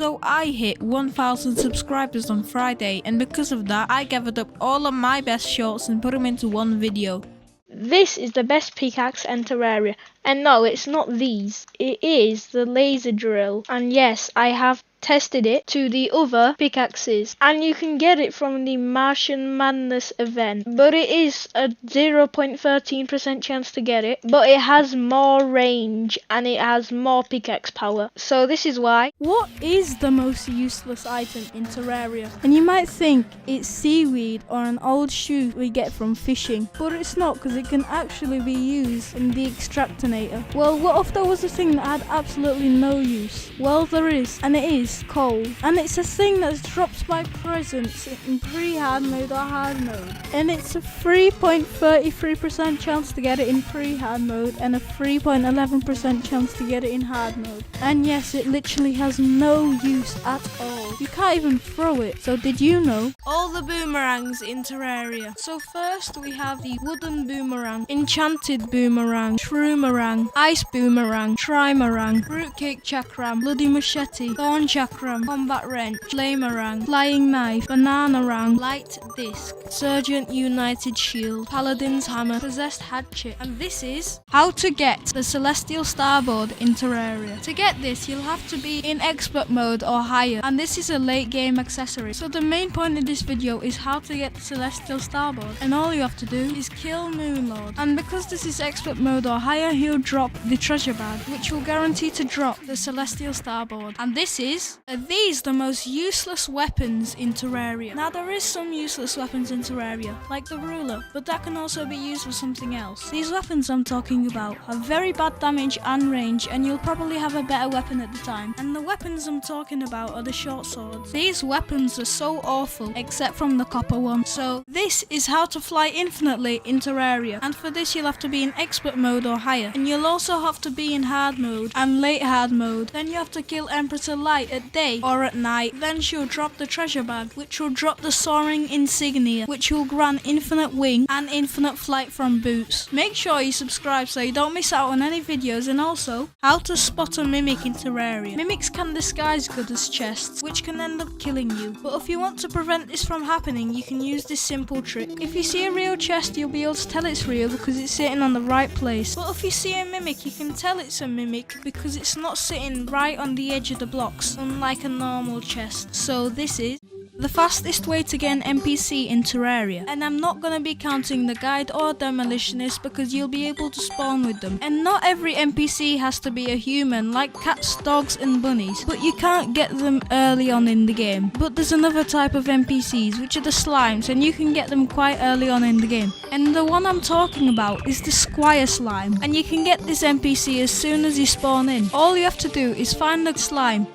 So I hit 1000 subscribers on Friday, and because of that I gathered up all of my best shorts and put them into one video. This is the best pickaxe in Terraria, and no, it's not these, it is the laser drill, and yes, I have tested it to the other pickaxes, and you can get it from the Martian Madness event, but it is a 0.13% chance to get it, but it has more range and it has more pickaxe power, so this is why. What is the most useless item in Terraria? And you might think it's seaweed or an old shoe we get from fishing, but it's not, because it can actually be used in the Extractinator. Well, what if there was a thing that had absolutely no use? Well, there is, and it is coal, and it's a thing that's dropped by presence in pre-hard mode or hard mode, and it's a 3.33% chance to get it in pre-hard mode and a 3.11% chance to get it in hard mode. And yes, it literally has no use at all. You can't even throw it. So did you know? All the boomerangs in Terraria. So first we have the wooden boomerang, enchanted boomerang, shroomerang, ice boomerang, trimerang, fruitcake chakram, bloody machete, thorn chakram, combat wrench, flamerang, flying knife, bananarang, light disc, sergeant united shield, paladin's hammer, possessed hatchet. And this is how to get the celestial starboard in Terraria. To get this, you'll have to be in expert mode or higher, and this is a late game accessory. So the main point of this video is how to get the celestial starboard, and all you have to do is kill Moonlord. And because this is expert mode or higher, he'll drop the treasure bag, which will guarantee to drop the celestial starboard. And are these the most useless weapons in Terraria? Now there is some useless weapons in Terraria, like the ruler, but that can also be used for something else. These weapons I'm talking about have very bad damage and range, and you'll probably have a better weapon at the time. And the weapons I'm talking about are the short swords. These weapons are so awful, except from the copper one. So this is how to fly infinitely in Terraria, and for this you'll have to be in expert mode or higher, and you'll also have to be in hard mode and late hard mode. Then you have to kill Empress Light at day or at night. Then she'll drop the treasure bag, which will drop the soaring insignia, which will grant infinite wing and infinite flight from boots. Make sure you subscribe so you don't miss out on any videos. And also how to spot a mimic in Terraria. Mimics can disguise good as chests, which can end up killing you, but if you want to prevent this from happening, you can use this simple trick. If you see a real chest, you'll be able to tell it's real because it's sitting on the right place, but if you see a mimic, you can tell it's a mimic because it's not sitting right on the edge of the blocks, unlike a normal chest. So this is the fastest way to get an NPC in Terraria, and I'm not gonna be counting the guide or demolitionist because you'll be able to spawn with them. And not every NPC has to be a human, like cats, dogs and bunnies, but you can't get them early on in the game. But there's another type of NPCs, which are the slimes, and you can get them quite early on in the game. And the one I'm talking about is the Squire Slime, and you can get this NPC as soon as you spawn in. All you have to do is find the slime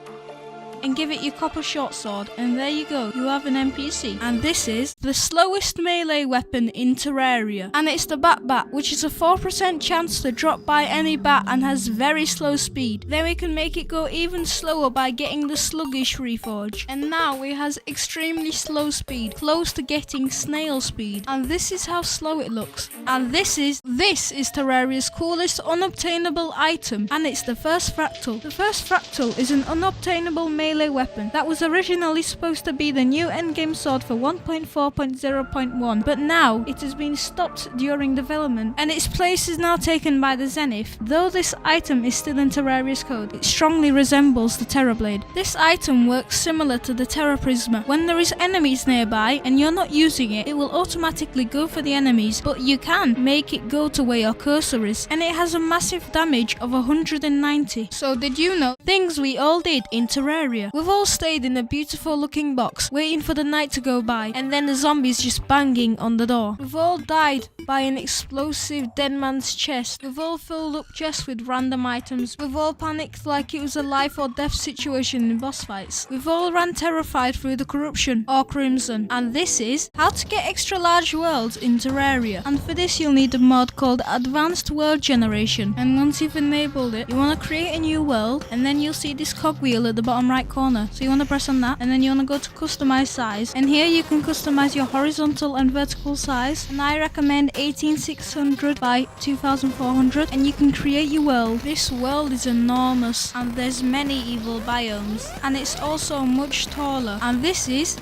and give it your copper short sword, and there you go, you have an NPC. And this is the slowest melee weapon in Terraria, and it's the Bat, which is a 4% chance to drop by any bat and has very slow speed. Then we can make it go even slower by getting the Sluggish Reforge, and now it has extremely slow speed, close to getting snail speed, and this is how slow it looks. And this is Terraria's coolest unobtainable item, and it's the first fractal. The first fractal is an unobtainable melee weapon that was originally supposed to be the new endgame sword for 1.4.0.1, but now it has been stopped during development and its place is now taken by the Zenith. Though this item is still in Terraria's code, it strongly resembles the Terrorblade. This item works similar to the Terra Prisma. When there is enemies nearby and you're not using it, it will automatically go for the enemies, but you can make it go to where your cursor is, and it has a massive damage of 190. So did you know things we all did in Terraria? We've all stayed in a beautiful looking box waiting for the night to go by, and then the zombies just banging on the door. We've all died by an explosive dead man's chest. We've all filled up chests with random items. We've all panicked like it was a life or death situation in boss fights. We've all ran terrified through the corruption or crimson. And this is how to get extra large worlds in Terraria. And for this you'll need a mod called Advanced World Generation. And once you've enabled it, you want to create a new world, and then you'll see this cogwheel at the bottom right corner. So you want to press on that, and then you want to go to customize size, and here you can customize your horizontal and vertical size, and I recommend 18600 by 2400 and you can create your world. This world is enormous and there's many evil biomes and it's also much taller. And this is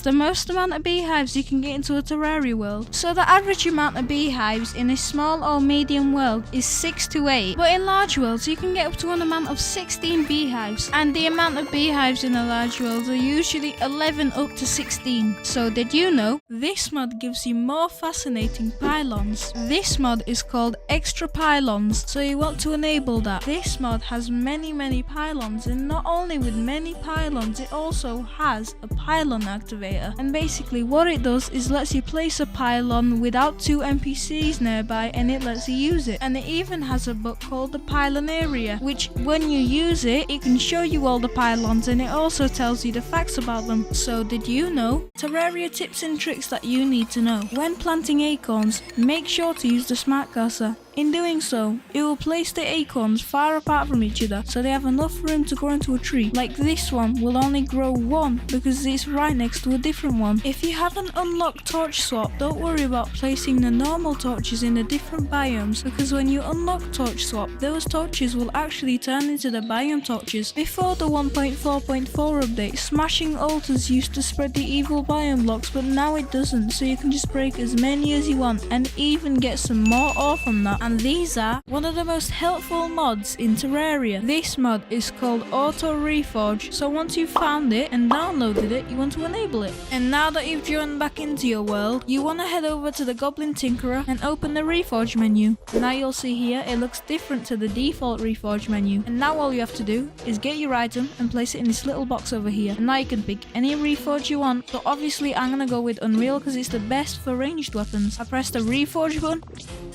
the most amount of beehives you can get into a Terraria world. So the average amount of beehives in a small or medium world is 6 to 8, but in large worlds you can get up to an amount of 16 beehives, and the amount of beehives in a large world are usually 11 up to 16. So did you know this mod gives you more fascinating pylons? This mod is called Extra Pylons, so you want to enable that. This mod has many pylons, and not only with many pylons, it also has a pylon activator, and basically what it does is lets you place a pylon without 2 NPCs nearby, and it lets you use it. And it even has a book called the Pylon Area, which when you use it, it can show you all the pylons and it also tells you the facts about them. So did you know? Terraria tips and tricks that you need to know. When planting acorns, make sure to use the smart cursor. In doing so, it will place the acorns far apart from each other so they have enough room to grow into a tree. Like this one will only grow one because it's right next to a different one. If you haven't unlocked torch swap, don't worry about placing the normal torches in the different biomes, because when you unlock torch swap, those torches will actually turn into the biome torches. Before the 1.4.4 update, smashing altars used to spread the evil biome blocks, but now it doesn't, so you can just break as many as you want and even get some more ore from that. And these are one of the most helpful mods in Terraria. This mod is called Auto Reforge, so once you've found it and downloaded it, you want to enable it. And now that you've joined back into your world, you want to head over to the Goblin Tinkerer and open the Reforge menu. Now you'll see here it looks different to the default Reforge menu, and now all you have to do is get your item and place it in this little box over here. And now you can pick any Reforge you want, so obviously I'm going to go with Unreal because it's the best for ranged weapons. I press the Reforge button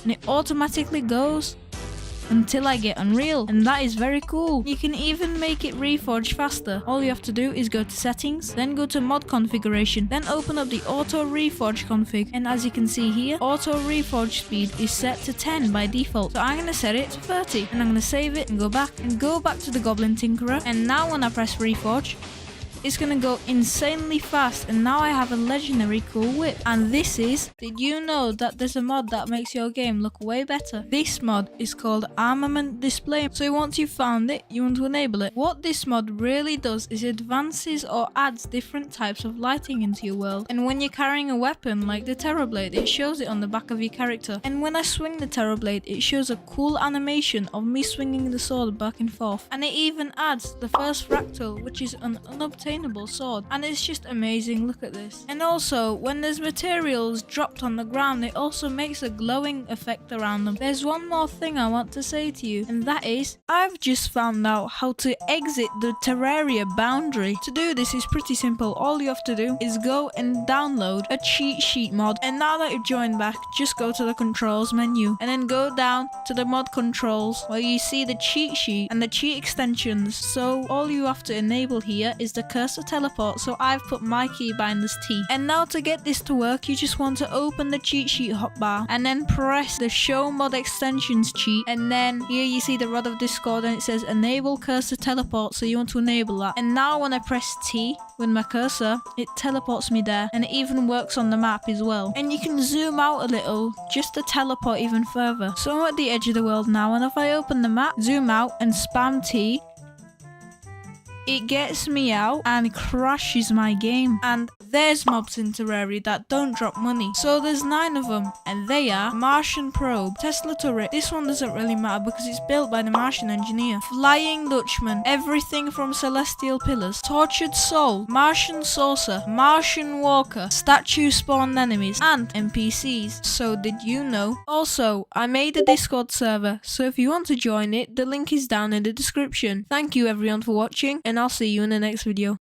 and it automatically goes until I get Unreal, and that is very cool. You can even make it reforge faster. All you have to do is go to settings, then go to mod configuration, then open up the auto reforge config, and as you can see here, auto reforge speed is set to 10 by default, so I'm going to set it to 30, and I'm going to save it and go back to the Goblin Tinkerer. And now when I press reforge, it's gonna go insanely fast, and now I have a legendary cool whip. And this is, did you know that there's a mod that makes your game look way better? This mod is called Armament Display, so once you've found it, you want to enable it. What this mod really does is advances or adds different types of lighting into your world, and when you're carrying a weapon like the Terrorblade, it shows it on the back of your character. And when I swing the Terrorblade, it shows a cool animation of me swinging the sword back and forth, and it even adds the first fractal, which is an unobtainable sword, and it's just amazing. Look at this. And also when there's materials dropped on the ground, it also makes a glowing effect around them. There's one more thing I want to say to you, and that is I've just found out how to exit the Terraria boundary. To do this is pretty simple. All you have to do is go and download a cheat sheet mod, and now that you've joined back, just go to the controls menu and then go down to the mod controls where you see the cheat sheet and the cheat extensions. So all you have to enable here is the cursor teleport, so I've put my keybinder's T. And now to get this to work, you just want to open the cheat sheet hotbar and then press the show mod extensions cheat, and then here you see the Rod of Discord and it says enable cursor teleport, so you want to enable that. And now when I press T with my cursor, it teleports me there, and it even works on the map as well. And you can zoom out a little just to teleport even further. So I'm at the edge of the world now, and if I open the map, zoom out and spam T, it gets me out and crashes my game. And there's mobs in Terraria that don't drop money. So there's 9 of them, and they are Martian Probe, Tesla Turret, this one doesn't really matter because it's built by the Martian engineer, Flying Dutchman, everything from Celestial Pillars, Tortured Soul, Martian Saucer, Martian Walker, statue spawned enemies, and NPCs. So did you know? Also, I made a Discord server, so if you want to join it, the link is down in the description. Thank you everyone for watching, and I'll see you in the next video.